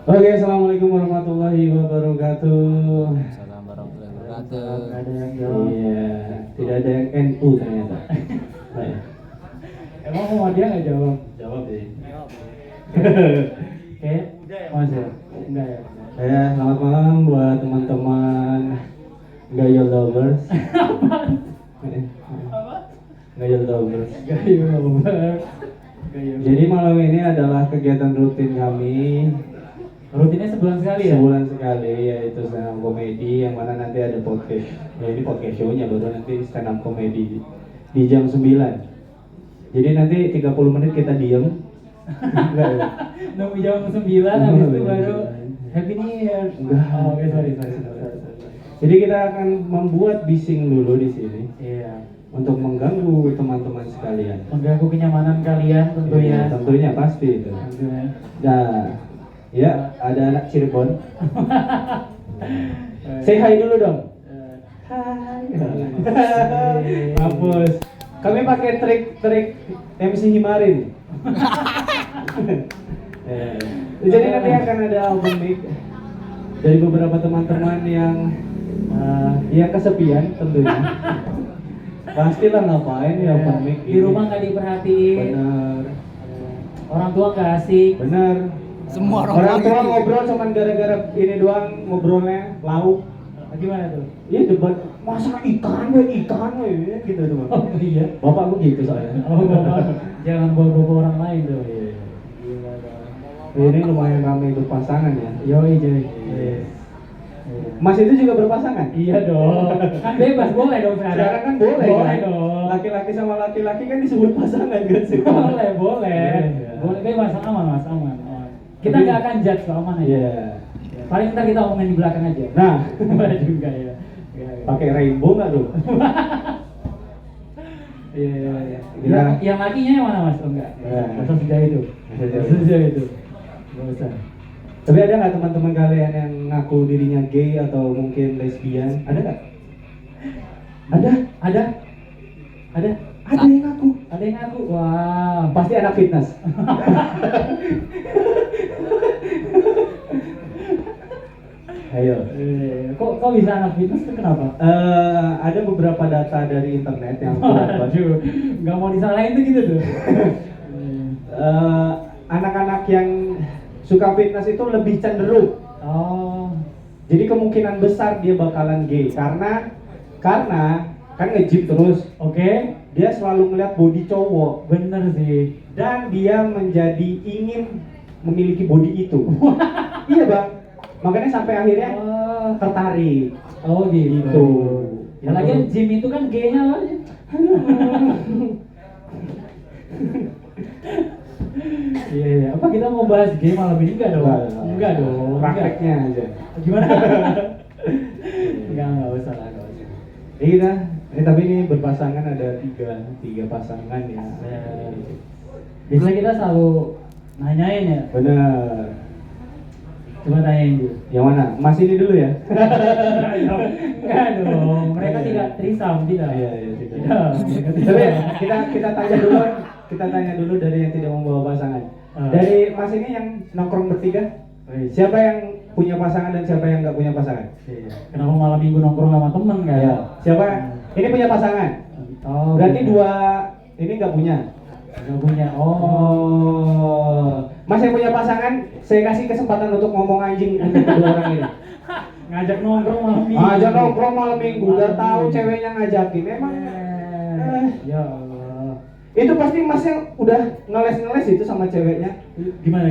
Oke, assalamualaikum warahmatullahi wabarakatuh. Salam warahmatullahi wabarakatuh. Ada yang jawab? Iya, tidak ada yang NU ternyata. Baik. Emang mau dia nggak jawab? Jawab sih. Oke, Mas ya? Enggak ya? Selamat malam buat teman-teman Gayo Lovers. Gayo Lovers. Gayo banget. Gayo. Jadi malam ini adalah kegiatan rutin kami. Rutinnya sebulan sekali ya? Sebulan sekali, yaitu stand up comedy yang mana nanti ada podcast. Ya ini podcast show-nya, baru nanti stand up comedy di jam 9. Jadi nanti 30 menit kita diem. Enggak ya? Nunggu jam 9 habis itu baru Happy New Year. Enggak. Oh, oke, sorry. Jadi kita akan membuat bising dulu di sini Iya. untuk mengganggu teman-teman sekalian. Mengganggu kenyamanan kalian tentunya. Tentunya pasti itu. Tentunya. Nah, ya ada anak Cirebon. Say hi dulu dong. Hai. Mampus. Kami pakai trik MC Himarin. Jadi nanti akan ada album mic dari beberapa teman-teman yang kesepian tentunya. Pastilah ngapain ya open mic Di rumah nggak diperhatiin. Bener. Orang tua nggak asik. Bener. Semua Orang tua ngobrol cuman gara-gara ini doang ngobrolnya lauk. Gimana tuh? Iya debat masak ikan we gitu tuh. Oh iya. Bapak aku gitu soalnya. Oh, Bapak. Jangan bawa orang lain tuh. Iya. Gila, Bang. Ini lumayan ramai berpasangan ya. Yoi, Joy. Iya. Mas itu juga berpasangan? Iya dong. Kan bebas, boleh dong sekarang. Sekarang kan boleh Boleh kan? dong. Laki-laki sama laki-laki kan disebut pasangan kan sih? Boleh. Iya. Boleh bebas, aman Mas, aman. Kita Tapi- nggak akan judge kok, aman aja. Iya. Ya, paling ntar kita omongin di belakang aja. Nah, Boleh juga ya. pakai rainbow nggak tuh? Iya. Gila. Yang lakinya yang mana Mas? Oh enggak. Iya. Masa sejauh itu. Masa sejauh Masa sejauh itu. Nggak usah. Tapi ada nggak teman-teman kalian yang ngaku dirinya gay atau mungkin lesbian? Ada nggak? Ada? Ada? Ada? Ada yang ngaku. Ada yang ngaku? Wah. Pasti anak fitness. Ayo. Kok bisa anak fitness itu kenapa? Ada beberapa data dari internet yang aku dapat. Waduh, nggak mau disalahin tuh gitu tuh. Anak-anak yang suka fitness itu lebih cenderung. Oh, Jadi kemungkinan besar dia bakalan gay karena kan nge-gym terus. oke. Dia selalu ngeliat body cowok Bener sih. dan dia menjadi ingin memiliki body itu. Iya bang. Makanya sampai akhirnya tertarik. Oh gitu. Gitu. Ya lagian gym itu kan gay-nya lah. Iya. Apa kita mau bahas gay malam ini enggak dong? Enggak dong. Prakteknya aja. Gimana? Enggak usah lah, enggak usah. Iya, tapi ini berpasangan ada tiga pasangan ya. Biasanya kita selalu nanyain ya. Bener. Coba tanyain dulu. Yang mana? Mas ini dulu ya. Enggak dong. Mereka tidak trisam, tidak. Iya, tidak. Tidak. Mereka Tapi tidak. kita tanya dulu dari yang tidak membawa pasangan. Ah. Dari Mas ini yang nongkrong bertiga, siapa yang punya pasangan dan siapa yang nggak punya pasangan? Iya. Kenapa malam minggu nongkrong sama temen kan? Iya. Siapa? Ini punya pasangan. Oh, Berarti gitu. dua ini nggak punya. Nggak punya. Mas yang punya pasangan, saya kasih kesempatan untuk ngomong anjing untuk kedua orang ini. Ngajak nongkrong malam minggu. Ngajak nongkrong malam minggu, udah tahu ceweknya ngajakin. Emang Ya Allah. itu pasti masnya udah ngeles itu sama ceweknya. Gimana?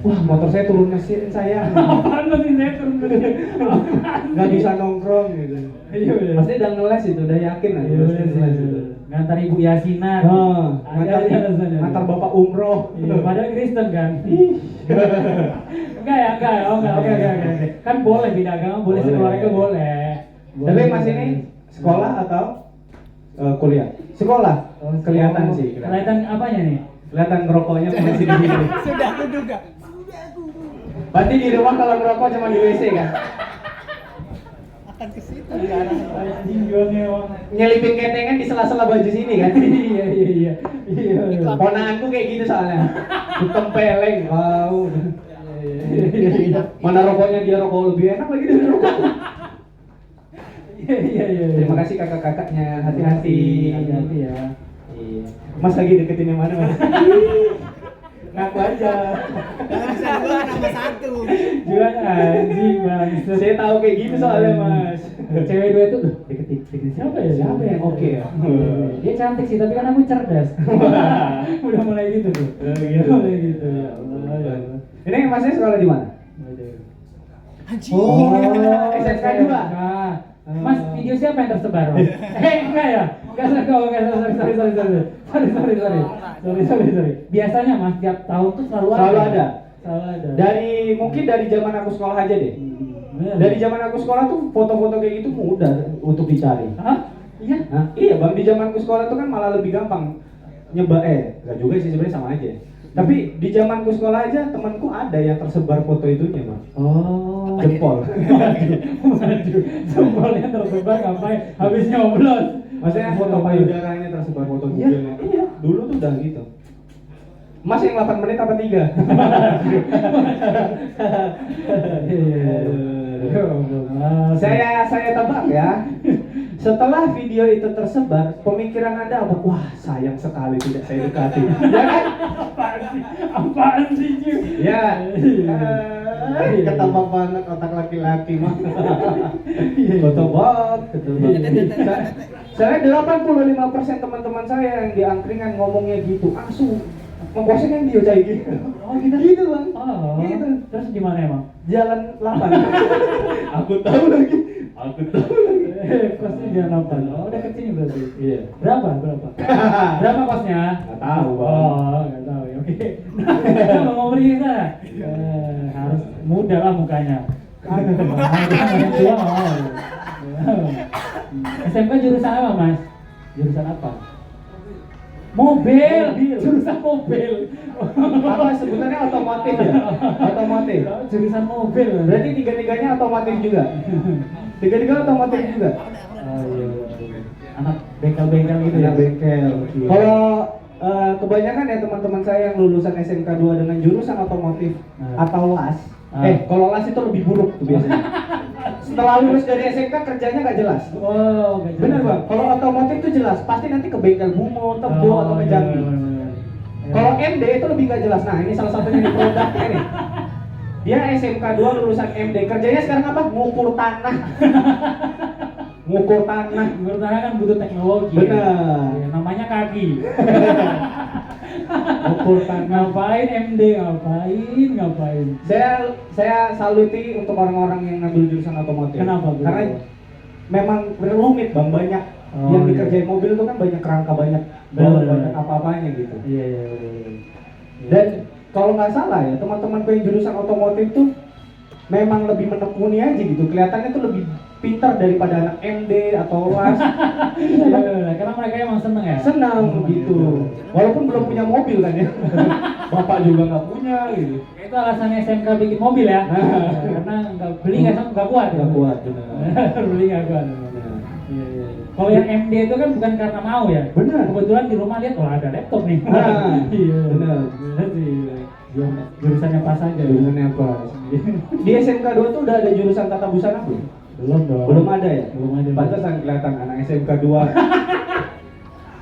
Wah, motor saya turun mesin saya. Apaan tuh sih saya turun dari? Nggak bisa nongkrong gitu. Iya bener. Pasti udah ngeles itu, udah yakin lah. Iya pasti ngeles itu. bener. Ngantar ibu Yasinan. Ngantar bapak umroh. Iya, padahal Kristen kan. Enggak ya. Oke. Kan boleh beda agama, boleh Boleh. sekeluarga boleh. Tapi Mas ini sekolah atau kuliah? Sekolah. Kelihatan sih. Kelihatan apanya nih? Kelihatan ngerokoknya masih di sini. Sudah kuduga. Berarti di rumah kalau ngerokok cuma di WC kan? Akan ke situ. Anjing jualnya emang. Nyelipin ketengan di sela-sela baju sini kan? Iya. Ponakanku kayak gitu soalnya. Ditempeleng, wow. Mana rokoknya dia rokok lebih enak lagi dari rokok. Iya. Terima kasih kakak-kakaknya, hati-hati. Hati-hati ya. Iya. Mas lagi deketin yang mana, Mas? Ngaku aja. Kalau bisa dua nama satu. Jual anjing bang. Saya tahu kayak gitu soalnya, Mas. Cewek dua itu deketin siapa ya? Siapa yang oke ya? Dia cantik sih, tapi kan aku cerdas. Udah mulai gitu tuh. Gitu. Mulai gitu ya. Allah, ya Allah. Ini masnya sekolah di mana? Anjing. Oh, SMK 2. Nah, Mas, video siapa yang tersebar? Mas? Enggak ya? Enggak, sorry. Biasanya Mas, tiap tahun tuh selalu ada. Selalu ada. Selalu ada. Mungkin dari zaman aku sekolah aja deh. Bener. Dari zaman aku sekolah tuh foto-foto kayak gitu mudah untuk dicari. Hah? Iya? Nah, iya bang, di zamanku sekolah tuh kan malah lebih gampang nggak juga sih sebenarnya sama aja. Tapi di zamanku sekolah aja temanku ada yang tersebar foto itunya bang. Oh. Jempol. Waduh, jempolnya tersebar ngapain? Habis nyoblos. Maksudnya foto payudaranya tersebar foto Iya. mobilnya. Iya, dulu tuh udah gitu. Mas yang 8 menit apa 3? Saya tebak ya. Setelah video itu tersebar, pemikiran Anda apa? Wah, sayang sekali tidak saya dekati. Ya kan? Apaan sih, Ju? Ya. Ketambah banget otak laki-laki mah. Ketebak. Saya 85% teman-teman saya yang di angkringan ngomongnya gitu. Asu. Mengkoseng yang dia kayak gitu. Oh gitu? Gitu bang. Oh, Gitu. terus gimana emang? Jalan 8. Aku tahu lagi. Kosnya jalan apa? Oh, udah kecil berarti. Iya. Berapa? Berapa kosnya? Nggak tahu bang. Oh, nggak tahu ya. Oke. Kalau mau beli sana, harus muda lah mukanya. Aduh, yang tua nggak mau. SMK jurusan apa Mas? Jurusan apa? Mobil. Jurusan mobil. Apa sebutannya otomotif ya? Otomotif. Jurusan mobil. Berarti tiga-tiganya otomotif juga. Tiga-tiga otomotif juga. Oh iya. Anak bengkel-bengkel gitu ya. Anak bengkel. Iya. Kalau kebanyakan ya teman-teman saya yang lulusan SMK 2 dengan jurusan otomotif atau las. Kalau las itu lebih buruk tuh biasanya. Setelah lulus dari SMK kerjanya nggak jelas. Oh, nggak jelas. Bener bang. Kalau otomotif itu jelas, pasti nanti ke bengkel Bungo, Tebo atau ke Jambi. Kalau MD itu lebih nggak jelas. Nah ini salah satunya di produknya nih. Dia SMK 2 lulusan MD. Kerjanya sekarang apa? Ngukur tanah. Ngukur tanah. Menurut saya kan butuh teknologi. Benar. Ya, namanya kaki. Ngukur tanah. Ngapain MD? Ngapain? Saya saluti untuk orang-orang yang ngambil jurusan otomotif. Kenapa? Karena memang rumit bang, banyak yang dikerjain mobil itu kan banyak kerangka, banyak banyak apa-apanya gitu. Iya. Dan kalau nggak salah ya teman-teman yang jurusan otomotif tuh memang lebih menekuni aja gitu. Kelihatannya tuh lebih pintar daripada anak MD atau las. Iya, karena mereka emang seneng ya. Senang gitu. Walaupun belum punya mobil kan ya. Bapak juga nggak punya gitu. Itu alasannya SMK bikin mobil ya. Karena beli nggak kuat. Nggak kuat, benar. Beli nggak kuat. Iya. Kalau yang MD itu kan bukan karena mau ya. Benar. Kebetulan di rumah lihat ada laptop nih. Nah, Iya. benar. Jurusannya pas aja. Jurusannya apa? Di SMK 2 tuh udah ada jurusan tata busana belum? Belum dong. Belum ada ya? Belum ada. Pantesan kelihatan anak SMK 2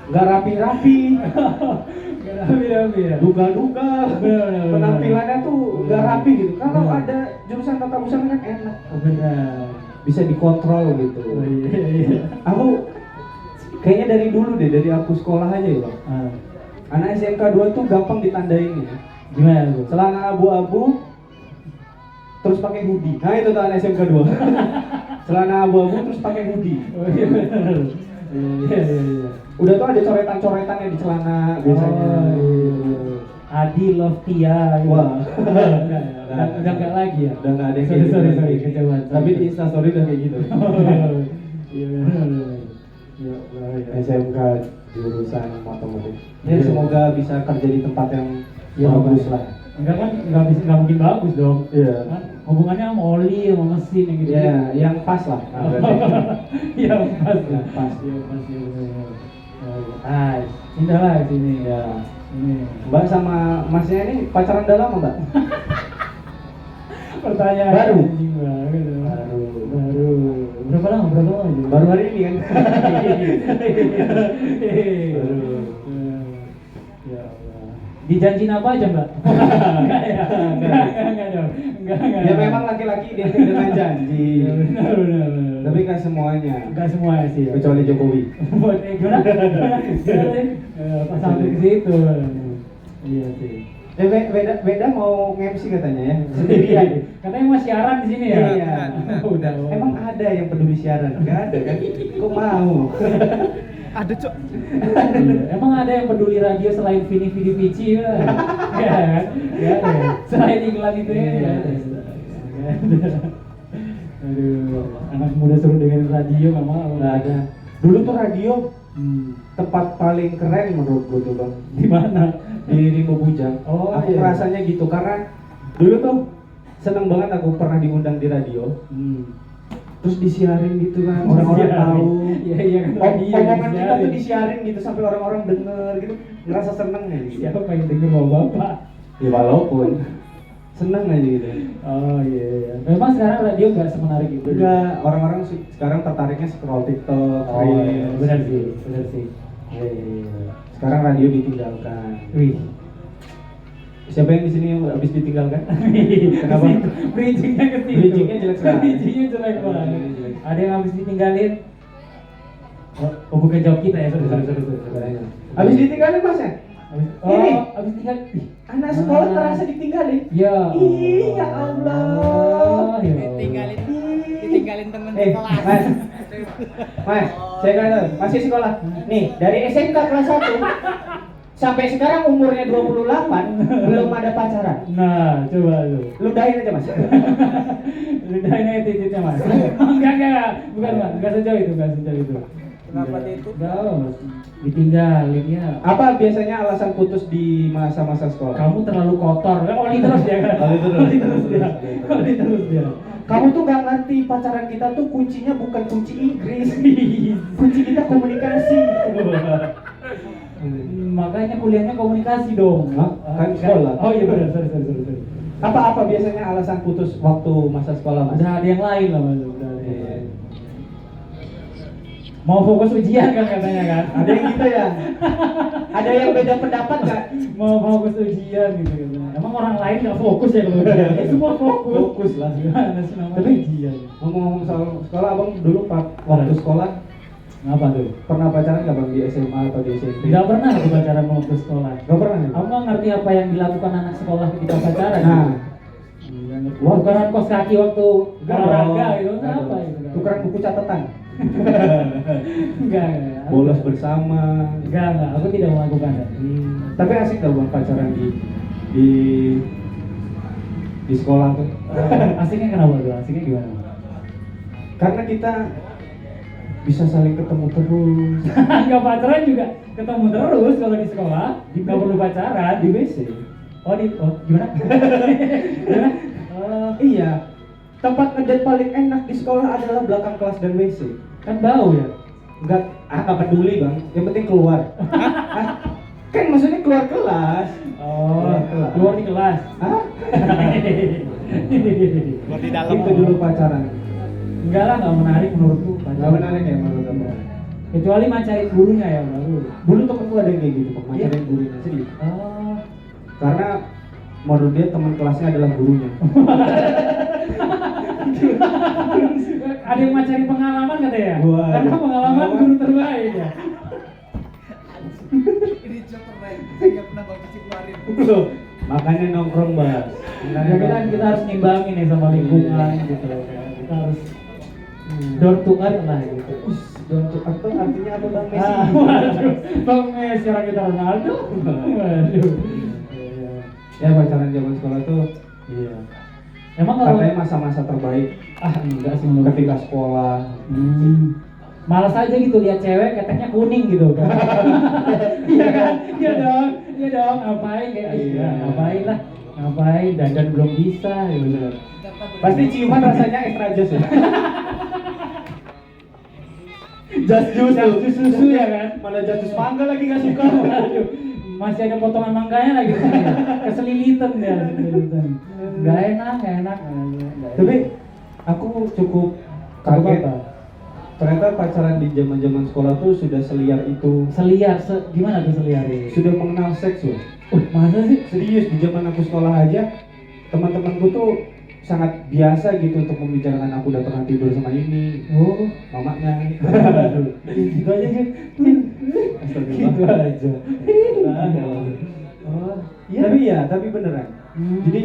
nggak rapi-rapi, Nggak rapi ya. duga-duga, Benar. penampilannya tuh nggak rapi gitu. Kalau ada jurusan tata busana kan enak, Benar. bisa dikontrol gitu. Oh, iya. Aku kayaknya dari dulu deh, dari aku sekolah aja ya bang. Anak SMK 2 tuh gampang ditandain ya. Gimana tuh? Celana abu-abu, terus pakai hoodie. Nah itu tuh anak SMK 2. Celana abu-abu terus pakai hoodie. Oh iya benar. Iya. Udah tuh ada coretan-coretannya di celana biasanya. Oh, iya. Adi Loftia. Wah. Udah nggak lagi ya? Udah nggak ada yang kayak Sorry, gitu. kejauhan. Tapi di Instastory udah kayak gitu. Iya benar. Iya. SMK jurusan otomotif. Ya semoga bisa kerja di tempat yang bagus lah. Enggak kan nggak mungkin bagus dong. Iya. Kan hubungannya sama oli sama mesin yang gitu. Iya, yang pas lah. Nah, berarti. Iya pas. Yang pas. Iya pas. Ah, indah lah sini ya. Ini. Mbak sama masnya ini pacaran udah lama mbak? Pertanyaan Baru? anjing banget. Baru. Baru. Berapa lama aja? Baru hari ini kan. Baru. Ya Allah. Dijanjin apa aja, Mbak? Enggak ya. Enggak dong. Enggak. Ya memang laki-laki identik dengan janji. Ya, benar. Tapi kan semuanya. Enggak semua sih. Ya. Kecuali Jokowi. Buat gimana? Pas sampai ke situ. Iya sih. Beda mau nge-MC katanya ya. Sendirian. Katanya mau siaran di sini ya. Iya. Udah. Emang ada yang peduli siaran? Gak ada kan? Kok mau? Ada cok. Emang ada yang peduli radio selain Vini Vidi Vici ya? Gak kan? Gak ada. Selain iklan itu ya? Gak ada. Aduh, anak muda suruh dengerin radio nggak mau. Gak ada. Dulu tuh radio Hmm. tempat paling keren menurut gue tuh bang. Di mana? Di Rimbo Bujang. Oh, Aku iya. ngerasanya gitu karena dulu tuh seneng banget aku pernah diundang di radio. Terus disiarin gitu kan, orang-orang Disiarin. tahu. Iya kan radio Omongan kita tuh disiarin. disiarin gitu sampai orang-orang denger gitu, ngerasa seneng ya gitu. Siapa pengen denger mau bapak? Ya walaupun seneng aja gitu. Oh iya. Memang sekarang radio nggak semenarik itu. Enggak, orang-orang sekarang tertariknya scroll TikTok, Oh iya, Reels. benar sih. Iya. Sekarang radio ditinggalkan. Wih. Siapa yang di sini habis ditinggalkan? Kenapa? Bridgingnya ke situ. Bridgingnya jelek sekali. Bridgingnya jelek banget. Bridgingnya jelek. Ada yang habis ditinggalin? Oh bukan jawab kita ya, sorry. Habis ditinggalin mas ya? Ini. Habis tinggal. Anak sekolah terasa ditinggalin. Ya. Ih, ya Allah. Ya Ditinggalin temen kelas. Mas, saya kata masih sekolah. Nih, dari SMK kelas 1 sampai sekarang umurnya 28 belum ada pacaran. Nah, coba lu. Ludahin aja mas. Ludahin aja titiknya mas. Enggak, bukan mas, enggak sejauh itu. Kenapa dia itu? Enggak, mas. Ditinggalin ya. Apa biasanya alasan putus di masa-masa sekolah? Kamu terlalu kotor. Oli terus dia kan. Oli terus dia. Kamu tuh gak ngerti pacaran kita tuh kuncinya bukan kunci Inggris. Kunci kita komunikasi. Makanya kuliahnya komunikasi dong. Hah? Kan sekolah. Oh iya benar, sorry. Apa biasanya alasan putus waktu masa sekolah mas? Udah ada yang lain lah mas. Udah ada yang Iya. lain. Mau fokus ujian kan katanya kan? Ada yang gitu ya? Ada yang beda pendapat gak? Mau fokus ujian gitu katanya. Emang orang lain nggak fokus ya kalau ujian? Semua fokus. Fokus lah. Gimana sih namanya Tapi ujian? ngomong-ngomong soal sekolah, abang dulu waktu sekolah Ngapa tuh? pernah pacaran gak bang di SMA atau di SMP? Nggak pernah aku pacaran waktu sekolah. Gak pernah ya? Aku nggak ngerti apa yang dilakukan anak sekolah ketika pacaran. Nah, tukeran kos kaki waktu olahraga gitu, Nggak apa dong. gitu? Tukeran buku catatan. Enggak. Bolos bersama. Enggak, aku tidak melakukan. Tapi asik gak bang pacaran di sekolah tuh? Asiknya kenapa tuh? Asiknya gimana? Karena kita bisa saling ketemu terus Enggak pacaran juga ketemu terus kalau di sekolah, enggak perlu pacaran. di WC. Gimana? Gimana? Iya, tempat ngedate paling enak di sekolah adalah belakang kelas dan WC. Kan bau ya? Nggak peduli bang, yang penting keluar. Hah? Kan maksudnya keluar kelas. Keluar di kelas. Hah? Buat di dalam. Itu dulu pacaran. Enggak lah, enggak menarik menurutku. Nggak menarik ya menurut kamu? Kecuali macarin gurunya ya baru. Dulu temenku ada yang kayak gitu, bang, pacaran gurunya sedih. Oh. Karena menurut dia teman kelasnya adalah gurunya. Ada yang macarin pengalaman katanya? Wah. Karena pengalaman guru terbaik ya. Ini cok keren. Saya nggak pernah bagus keluarin. Loh, makanya nongkrong bang. Ya kita harus nimbangin nih sama lingkungan gitu loh. Kita harus door to earth lah gitu. Don tuh artinya apa bang Messi? Waduh, Bang Messi orang kita Ronaldo. Waduh. Ya pacaran zaman sekolah tuh Iya. Emang kalau katanya masa-masa terbaik enggak sih menurut ketika sekolah. malas aja gitu lihat cewek keteknya kuning gitu kan. Iya kan? Iya dong. Ngapain kayak Iya. ngapain lah. Ngapain dandan belum bisa gitu. Pasti ciuman rasanya extra jus ya. Jus susu ya kan? Mana jus mangga lagi gak suka. Aduh, masih ada potongan mangganya lagi. Keselilitan dia. Nggak enak. Tapi aku cukup Cukup kaget. apa? Ternyata pacaran di zaman-zaman sekolah tuh sudah seliar itu. Seliar, gimana tuh seliar ini? Sudah mengenal seks loh. Masa sih? Serius, di zaman aku sekolah aja, teman-temanku tuh sangat biasa gitu untuk membicarakan aku udah pernah tidur sama ini, Oh, mamanya. gitu aja sih. Gitu aja. Oh, iya. Tapi beneran. Hmm. Jadi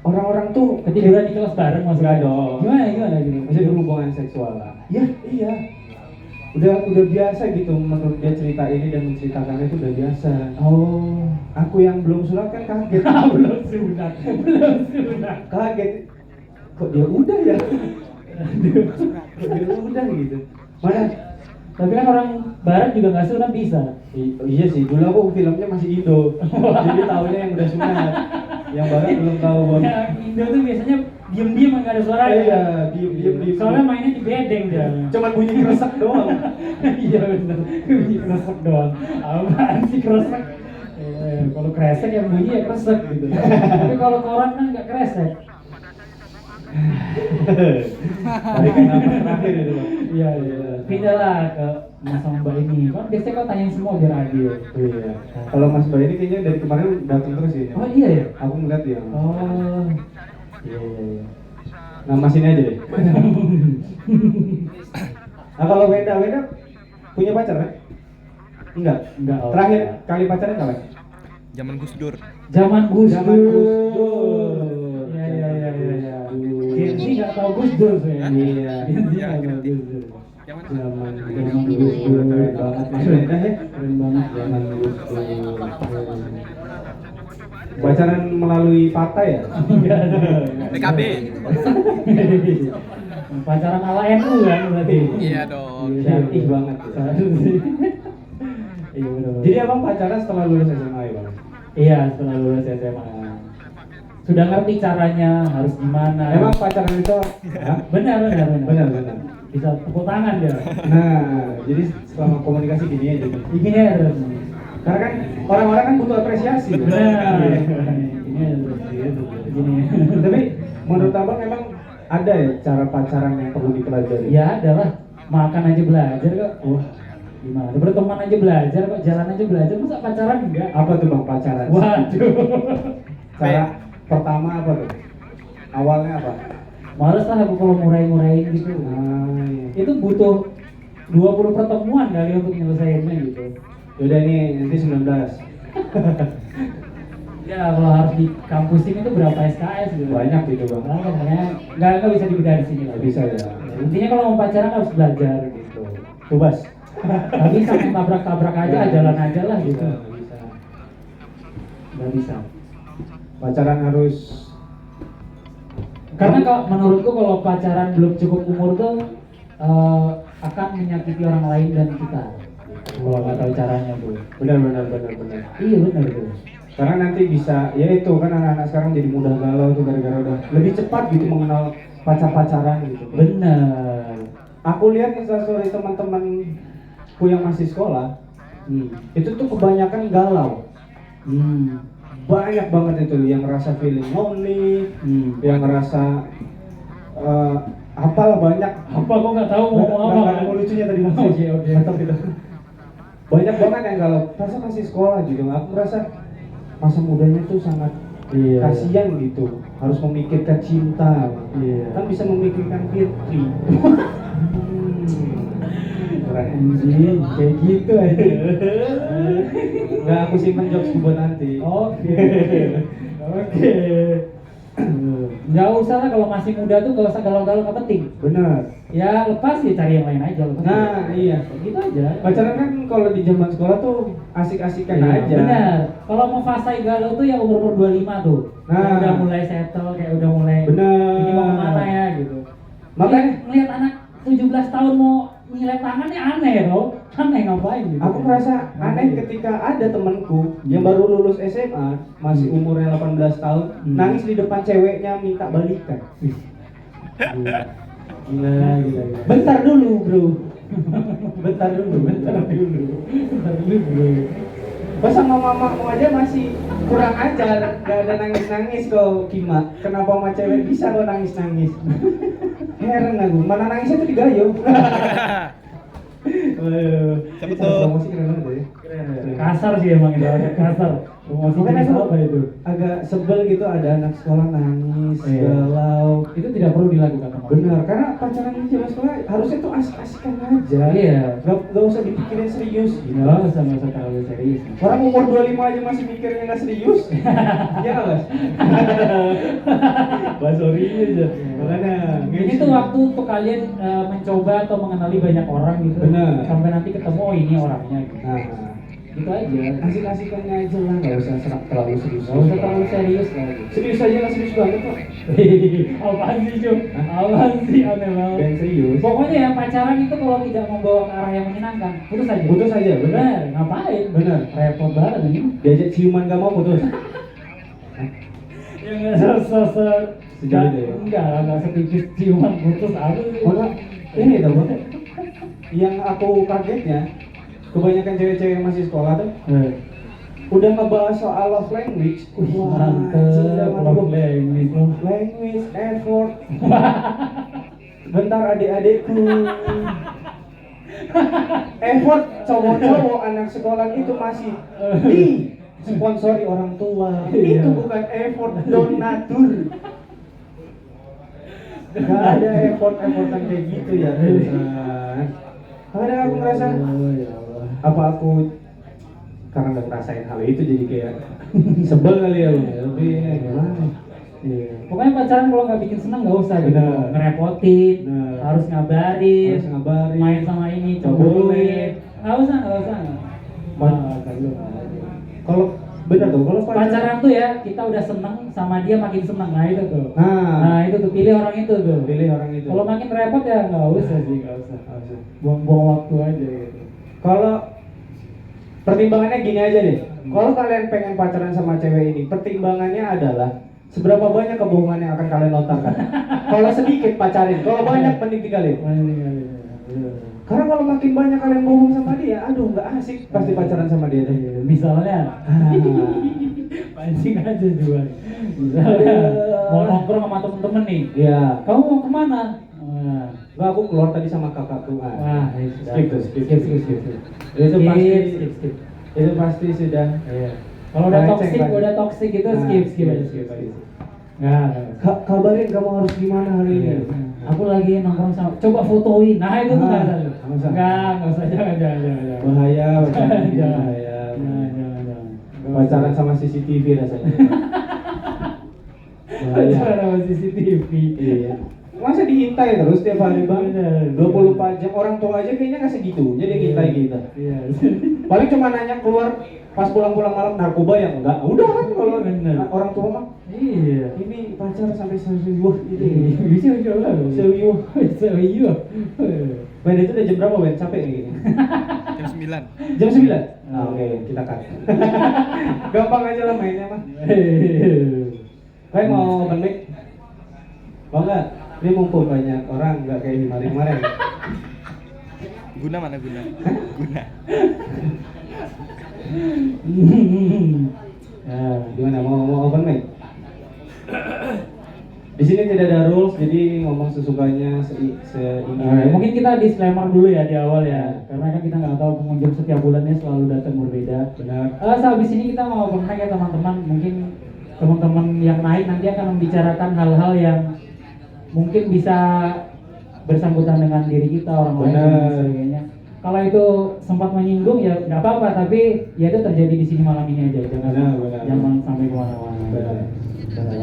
orang-orang tuh Ketiduran di kelas bareng maksudnya? Enggak dong. Gimana gitu? masih berhubungan seksual lah. Iya. Udah biasa gitu menurut dia cerita ini dan menceritakannya itu udah biasa. Oh. Aku yang belum sunat kan kaget. Belum sunat. Kaget. Kok dia udah ya? Kok dia udah gitu. Mana? Tapi kan orang barat juga nggak sunat bisa. Iya sih, dulu aku filmnya masih Indo. Jadi tahunya yang udah sunat. Yang barat belum tahu. Ya, Indo tuh biasanya diem-diem nggak ada suara. Iya, diem. Soalnya mainnya di bedeng dia. Cuman bunyi kresek doang. Iya benar. Bunyi kresek doang. Apaan sih kresek? Kalau kresek yang bunyi ya kresek gitu. Tapi kalau koran kan nggak kresek. Tadi kan apa terakhir itu, Bang? Iya. Pindah lah ke Mas sama Mbak ini. Kan biasanya kau tanyain semua biar adil. Iya. Kalau Mas Bay ini kayaknya dari kemarin datang terus ya. Oh iya ya. Aku ngeliat ya. Oh. Iya. Nah, Mas ini aja deh. Nah, kalau Wenda punya pacar kan? Enggak. Oh. Terakhir kali pacaran kapan? Zaman Gus Dur. Zaman Gus Zaman Dur. Gus Dur. Iya. Gen Z nggak tahu Gus Dur saya. Iya. Gen Z Iya, nggak tahu ngerti. Gus Dur. Zaman Zaman Zaman Gus Gus Dur Dur. keren banget. Mas Wenda ya? Keren banget. Zaman Gus Dur. Pacaran melalui partai ya? Enggak. PKB. Pacaran ala NU kan berarti. Iya dong. Syarih banget ya. Iya benar. Jadi abang pacaran setelah lulus SMA ya bang? Iya setelah lulus SMA. Sudah ngerti caranya harus gimana. Emang pacaran itu? Hah? Benar. Benar. Bisa tepuk tangan dia. Nah, jadi selama komunikasi gini aja. Begini ya terus. Karena kan orang-orang kan butuh apresiasi. Benar. Iya. Ini terus begini. Tapi menurut abang emang ada ya cara pacaran yang perlu dipelajari? Ya ada lah. Makan aja belajar kok. Wah, Gimana? Berteman aja belajar kok. Jalan aja belajar. Masa pacaran enggak? apa tuh bang pacaran? Waduh. Cara pertama apa tuh? Awalnya apa? Males lah aku kalau murai-murain gitu. Ah, iya. Itu butuh 20 pertemuan kali untuk nyelesainnya gitu. Yaudah nih, nanti 19. Ya kalau harus di kampusin itu berapa SKS gitu. Banyak gitu bang. Makanya nggak bisa dibedah di sini lah. Nggak bisa ya. Intinya kalau mau pacaran harus belajar gitu. Tubas. Nggak bisa main tabrak-tabrak aja, jalan aja lah gitu. Nggak bisa. Nggak bisa. Pacaran harus. Karena kalau menurutku kalau pacaran belum cukup umur tuh akan menyakiti orang lain dan kita. Kalau nggak tahu caranya tuh. Benar. Iya benar tuh. Karena nanti bisa, ya itu kan anak-anak sekarang jadi mudah galau tuh gara-gara udah lebih cepat gitu mengenal pacaran gitu. Benar. Aku lihat instastory teman-temanku yang masih sekolah, itu tuh kebanyakan galau. Banyak banget itu yang ngerasa feeling lonely, yang ngerasa apalah banyak. Apa kok nggak tahu mau ngomong apa? Nggak mau lucunya tadi Mas. Oke. Mantap gitu. Banyak banget yang galau. Perasaan masih sekolah gitu. Aku merasa masa mudanya tuh sangat kasihan gitu. Harus memikirkan cinta. Iya. Kan bisa memikirkan Fitri. Keren. Anjing, kayak gitu aja. Nggak, aku simpen jokes buat nanti. Oke. Nggak usah lah kalau masih muda tuh nggak usah galau-galau, nggak penting. Benar. Ya lepas ya cari yang lain aja. Lepas Nah, iya. Kayak gitu aja. Pacaran kan kalau di zaman sekolah tuh asik-asikan Iya, aja. benar. Kalau mau fase galau tuh ya umur 25 tuh. Nah. Kayak udah mulai settle, kayak udah mulai Benar. ini mau kemana ya gitu. Makanya- ngeliat anak 17 tahun mau nilai tangannya aneh loh. Aneh ngapain gitu. Aku merasa aneh ketika ada temanku yang baru lulus SMA, masih umurnya 18 tahun, nangis di depan ceweknya minta balikan. Gila. Bentar dulu, bro. Bentar dulu, bro. Pas sama mamamu aja masih kurang ajar, gak ada nangis-nangis kok Kima. Kenapa sama cewek bisa kok nangis-nangis? Heran aku, mana nangisnya tuh digayung. Waduh, Siapa ini tuh? promosi keren banget ya. Kasar sih emang itu, agak kasar. Promosi Makanya jenis aku apa itu? agak sebel gitu ada anak sekolah nangis, Iya. galau. Itu tidak perlu dilakukan teman. Benar, karena pacaran di zaman sekolah harusnya tuh asik-asikan aja. Iya. Gak usah dipikirin serius gitu. Nggak usah terlalu serius. Orang umur 25 aja masih mikirnya nggak serius. Iya nggak, Bas? Bas sorry aja. Makanya Ini tuh waktu untuk kalian mencoba atau mengenali banyak orang gitu. Benar. Sampai nanti ketemu, oh ini orangnya. Gitu. Nah, Gitu aja. asik-asikannya aja lah, nggak usah terlalu serius. Nggak usah terlalu serius lah. Serius aja lah, serius banget kok. Apaan sih Cuk? Apaan sih aneh banget. Dan serius. Pokoknya ya pacaran itu kalau tidak membawa ke arah yang menyenangkan, putus aja. Putus aja, benar. Bener, ngapain? Benar. Repot banget ini. Diajak ciuman gak mau putus. Ya nggak Sejauh itu ya? nggak setipis ciuman putus apa sih? Malah ini tau Bang, yang aku kagetnya kebanyakan cewek-cewek yang masih sekolah tuh udah ngebahas soal love language. Mantep, love language. Love language, effort. Bentar adik-adikku. Effort cowok-cowok anak sekolah itu masih di sponsori orang tua. Iya. Itu bukan effort donatur. Gak ada effort-effortan kayak gitu ya Tuhan. Kadang aku ngerasa Oh, ya Allah. apa aku karena udah ngerasain hal itu jadi kayak sebel kali ya lu. Tapi ya gimana? Iya. Pokoknya pacaran kalau nggak bikin senang nggak usah gitu. Benar. Ngerepotin, Benar. harus ngabarin, Harus ngabarin. main sama ini, Nggak boleh. cemburuin. Nggak usah. Kalau bener tuh, kalau Pacaran tuh ya kita udah seneng sama dia makin seneng, nah itu tuh. Nah. Nah itu tuh pilih orang itu tuh. Pilih orang itu. Kalau makin repot ya nggak usah sih, nggak usah. Buang-buang waktu aja gitu. Kalau pertimbangannya gini aja deh. Kalau kalian pengen pacaran sama cewek ini, pertimbangannya adalah seberapa banyak kebohongan yang akan kalian lontarkan. Kalau sedikit pacarin, kalau banyak mending tinggalin. Karena kalau makin banyak kalian bohong sama dia, aduh nggak asik pasti pacaran sama dia deh. Misalnya, pancing aja juga. Misalnya, mau nongkrong sama temen-temen nih. Iya. Kamu mau kemana? Wah, Nggak, aku keluar tadi sama kakakku. wah, skip tuh, skip. skip. Itu pasti, skip. itu pasti sudah. Iya. Kalau udah Melenceng, toxic, Pak. udah toxic gitu, Nah, skip aja. Nggak. Kabarin kamu harus gimana hari ini. Iya. Aku lagi nongkrong sama, coba fotoin. Nah itu tuh Ah, nggak nggak usah. nggak usah, jangan. Bahaya, pacaran ini Jangan. bahaya. Jangan. Pacaran sama CCTV rasanya. Bahaya. Pacaran sama CCTV. Iya. Masa diintai terus tiap hari bang? Bener. 24 jam, orang tua aja kayaknya nggak segitu, jadi ngintai kita. Iya. Paling cuma nanya keluar pas pulang-pulang malam narkoba ya enggak. Udah kan kalau Bener. orang tua mah Iya. ini pacar sampai serius gitu. Bisa coba. Serius. Ben itu udah jam berapa Ben? Capek nih gini. Jam 9. Jam 9? Ah, oke, kita cut. Gampang aja lah mainnya mah. Kayak mau open mic? Mau nggak? Ini mumpung banyak orang nggak kayak kemarin-kemarin. Guna mana guna? Guna. Nah, gimana mau open mic? Di sini tidak ada rules, jadi ngomong sesukanya seingin. Mungkin kita disclaimer dulu ya di awal ya, karena kan kita nggak tahu pengunjung setiap bulannya selalu datang berbeda. Benar. Sehabis ini kita mau open mic ya teman-teman. Mungkin teman-teman yang naik nanti akan membicarakan hal-hal yang mungkin bisa bersangkutan dengan diri kita, orang lain dan Benar. sebagainya. Kalau itu sempat menyinggung ya nggak apa-apa, tapi ya itu terjadi di sini malam ini aja, Benar. jangan sampai kemana-mana. Benar.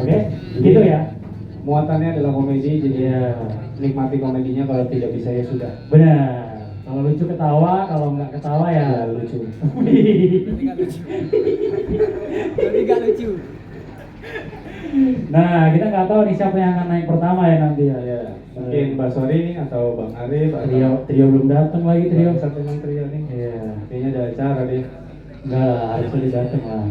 Oke, gitu ya. Muatannya adalah komedi, jadi Iya. nikmati komedinya. Kalau tidak bisa ya sudah. Benar. Kalau lucu ketawa, kalau nggak ketawa ya Ya lucu. Jadi gak lucu. Nah, kita nggak tahu nih siapa yang akan naik pertama ya nanti ya. Ya, mungkin Mbak Sori nih atau Bang Arif atau Trio belum datang lagi trio. satu Bang trio nih. Iya. Kayaknya ada acara deh. Enggak lah, harusnya datang lah.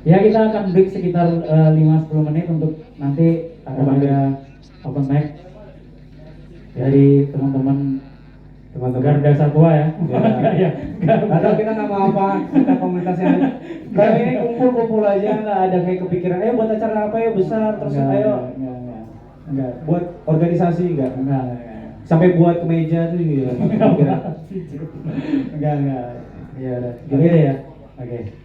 Ya kita akan break sekitar 5-10 menit untuk nanti akan Open mic. ada open mic dari teman-teman teman-teman. Garda Satwa ya. Ya. Enggak ya. Atau kita nggak mau apa, kita komunitasnya aja. Kalau ini kumpul-kumpul aja, nggak ada kayak kepikiran, ayo buat acara apa ya besar, terus ayo Enggak. buat organisasi nggak. Enggak. Sampai buat kemeja tuh juga. Enggak. Ya udah. Gitu ya. Oke.